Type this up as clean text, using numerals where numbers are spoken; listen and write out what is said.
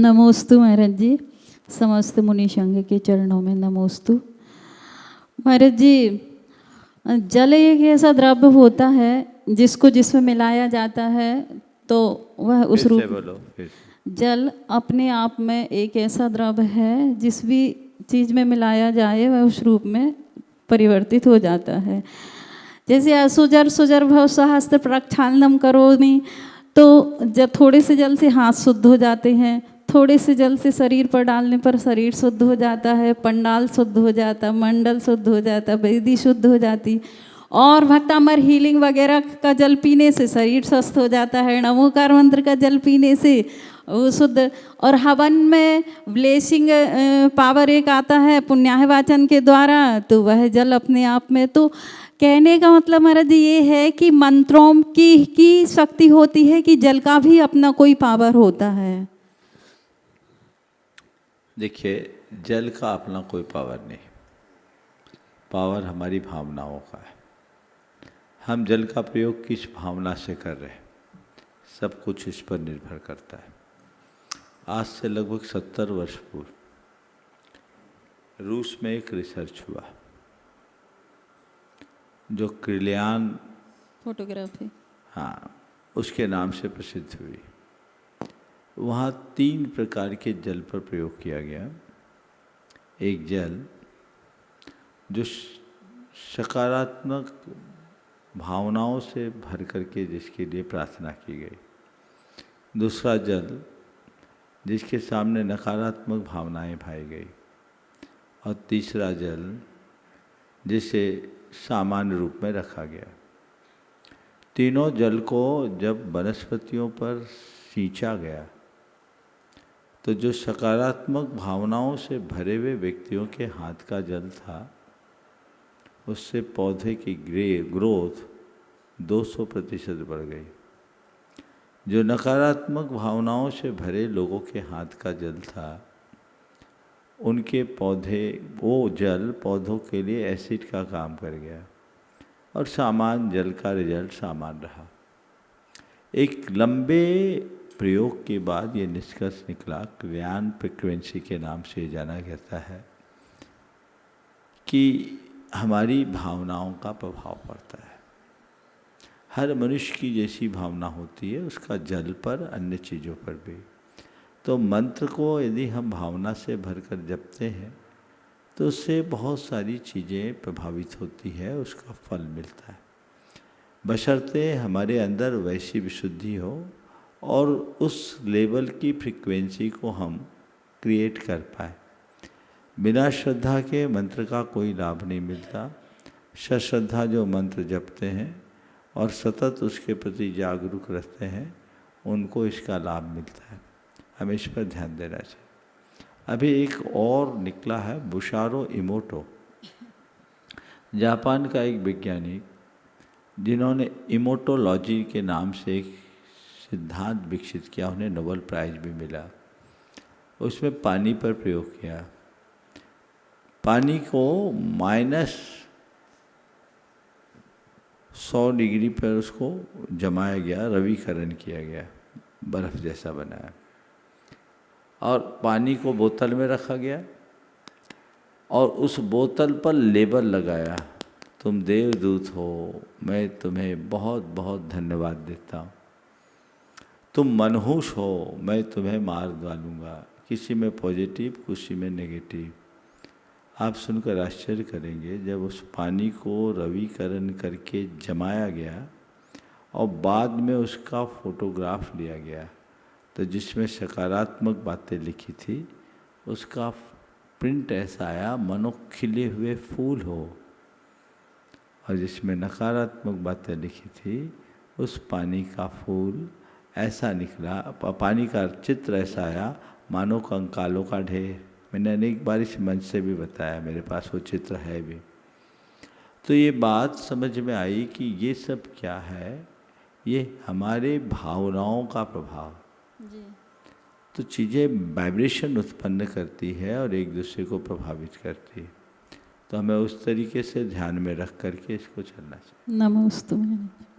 नमोस्तु महाराज जी, समस्त मुनि संघ के चरणों में नमोस्तु। महाराज जी, जल एक ऐसा द्रव्य होता है जिसको जिसमें मिलाया जाता है तो वह उस रूप। जल अपने आप में एक ऐसा द्रव्य है जिस भी चीज़ में मिलाया जाए वह उस रूप में परिवर्तित हो जाता है। जैसे असुजर सुजर भव सहस्त्र प्रक्षालनम करोमि, तो जब थोड़े से जल से हाथ शुद्ध हो जाते हैं, थोड़े से जल से शरीर पर डालने पर शरीर शुद्ध हो जाता है, पंडाल शुद्ध हो जाता, मंडल शुद्ध हो जाता, वेदी शुद्ध हो जाती, और भक्तामर हीलिंग वगैरह का जल पीने से शरीर स्वस्थ हो जाता है, नमोकार मंत्र का जल पीने से वो शुद्ध। और हवन में ब्लेसिंग पावर एक आता है पुण्याह वाचन के द्वारा, तो वह जल अपने आप में। तो कहने का मतलब महाराज जी ये है कि मंत्रों की शक्ति होती है कि जल का भी अपना कोई पावर होता है। देखिए, जल का अपना कोई पावर नहीं, पावर हमारी भावनाओं का है। हम जल का प्रयोग किस भावना से कर रहे हैं, सब कुछ इस पर निर्भर करता है। आज से लगभग 70 वर्ष पूर्व रूस में एक रिसर्च हुआ जो क्रिलियान फोटोग्राफी, हाँ, उसके नाम से प्रसिद्ध हुई। वहाँ 3 प्रकार के जल पर प्रयोग किया गया। एक जल जो सकारात्मक भावनाओं से भर करके जिसके लिए प्रार्थना की गई, दूसरा जल जिसके सामने नकारात्मक भावनाएं भाई गई, और तीसरा जल जिसे सामान्य रूप में रखा गया। तीनों जल को जब वनस्पतियों पर सींचा गया तो जो सकारात्मक भावनाओं से भरे हुए व्यक्तियों के हाथ का जल था, उससे पौधे की ग्रोथ 200% बढ़ गई। जो नकारात्मक भावनाओं से भरे लोगों के हाथ का जल था, उनके वो जल पौधों के लिए एसिड का काम कर गया और सामान्य जल का रिजल्ट सामान्य रहा। एक लंबे प्रयोग के बाद ये निष्कर्ष निकला, क्रिलियान फ्रीक्वेंसी के नाम से जाना जाता है, कि हमारी भावनाओं का प्रभाव पड़ता है। हर मनुष्य की जैसी भावना होती है उसका जल पर, अन्य चीज़ों पर भी। तो मंत्र को यदि हम भावना से भरकर जपते हैं तो उससे बहुत सारी चीज़ें प्रभावित होती है, उसका फल मिलता है, बशर्ते हमारे अंदर वैसी विशुद्धि हो और उस लेवल की फ्रीक्वेंसी को हम क्रिएट कर पाए। बिना श्रद्धा के मंत्र का कोई लाभ नहीं मिलता। सश्रद्धा जो मंत्र जपते हैं और सतत उसके प्रति जागरूक रहते हैं, उनको इसका लाभ मिलता है। हमें इस पर ध्यान देना चाहिए। अभी एक और निकला है, बुशारो इमोटो, जापान का एक वैज्ञानिक, जिन्होंने इमोटोलॉजी के नाम से एक सिद्धांत विकसित किया, उन्हें नोबेल प्राइज भी मिला। उसमें पानी पर प्रयोग किया। पानी को -100 डिग्री पर उसको जमाया गया, रवीकरण किया गया, बर्फ़ जैसा बनाया, और पानी को बोतल में रखा गया और उस बोतल पर लेबल लगाया, तुम देवदूत हो, मैं तुम्हें बहुत बहुत धन्यवाद देता हूँ। तुम मनहूस हो, मैं तुम्हें मार डालूँगा। किसी में पॉजिटिव, किसी में नेगेटिव। आप सुनकर आश्चर्य करेंगे, जब उस पानी को रवीकरण करके जमाया गया और बाद में उसका फोटोग्राफ लिया गया, तो जिसमें सकारात्मक बातें लिखी थी उसका प्रिंट ऐसा आया मानो खिले हुए फूल हो, और जिसमें नकारात्मक बातें लिखी थी उस पानी का फूल ऐसा निकला, पानी का चित्र ऐसा आया मानो कंकालों का ढेर। मैंने अनेक बार इस मंच से भी बताया, मेरे पास वो चित्र है भी। तो ये बात समझ में आई कि ये सब क्या है, ये हमारे भावनाओं का प्रभाव। जी। तो चीज़ें वाइब्रेशन उत्पन्न करती है और एक दूसरे को प्रभावित करती है। तो हमें उस तरीके से ध्यान में रख करके इसको चलना चाहिए। नमोस्तु।